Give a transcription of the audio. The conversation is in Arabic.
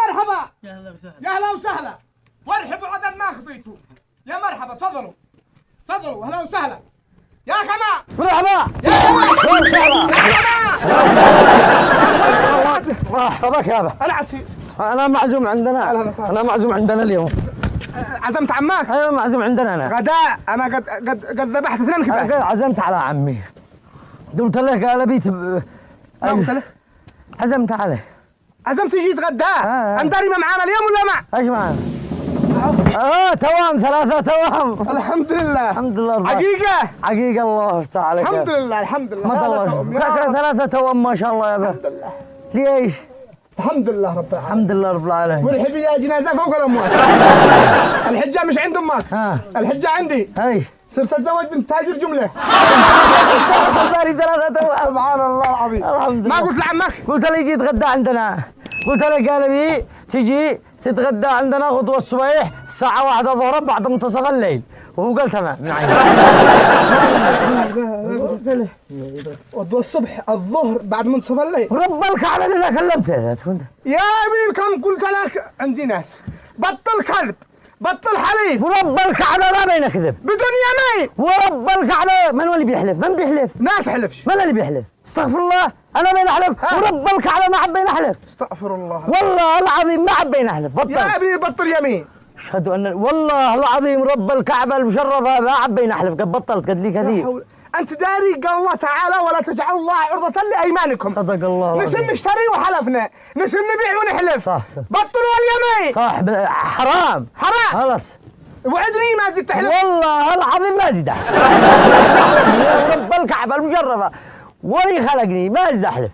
مرحبا. يا هلا وسهلا. يا هلا وسهلا. وارحبوا عدد ما خذيتوا. يا مرحبا تفضلوا. تفضلوا اهلا وسهلا. يا خما. مرحبا. يا خما. اهلا وسهلا. يا خما. مرحبا يابا. العسي. انا معزوم عندنا. انا معزوم عندنا اليوم. عزمت عماك؟ ايوه معزوم عندنا انا. غداء. انا قد ذبحت اثنين كذا. عزمت على عمي. قلت له قال بيت ما قلت له؟ عزمت عليه. عزمت يجي يتغدى. اندري ما معانا اليوم ولا مع؟ ايش معنا؟ توام 3 توام. الحمد لله. الحمد لله. حقيقة. حقيقة الله يفتح عليك. الحمد لله الحمد لله. ما الله 3 توام ما شاء الله يا الحمد لله. ليش؟ الحمد لله رب العالمين. الحمد لله رب العالمين. والحبية جنازة فوق الأموال. الحجة مش عند أمك. الحجة عندي. ايش؟ صرت أتزوج بنت تاجر جملة. صار 3 توام. سبحان الله العظيم. الحمد لله. ما قلت لعمك؟ قلت له يجي يتغدى عندنا. قلت له قال لي تجي تتغدى عندنا غدوة الصبيح الساعة 1 الظهر بعد منتصف الليل. وهو قال تمام من عيني. قلت له غدوة الصبح الظهر بعد منتصف الليل. رب الكعبة اللي انا كلمته. يا ابني كم قلت لك عندي ناس. بطل كذب. بطل حليف. ورب الكعبة ما بين كذب. بدون يمين. ورب الكعبة من هو اللي بيحلف؟ من بيحلف؟ ما تحلفش. من اللي بيحلف؟ استغفر الله انا بين احلف. ورب الكعبة ما عبينا احلف. استغفر الله. والله العظيم ما عبينا احلف. بطل يا ابني بطل يمين. اشهد ان والله العظيم رب الكعبة المشرفة ما عبينا احلف. قد بطلت قد لي كثير. أنت داري قال الله تعالى ولا تجعلوا الله عرضة لأيمانكم. صدق الله. نسن نشتري وحلفنا، نسن نبيع ونحلف. صح. بطلوا اليمين. صح حرام. حرام. خلاص. وعدني ما زدت تحلف. والله العظيم ما زيد احلف. رب الكعبة المشرفة ولي خلقني ما زيد احلف.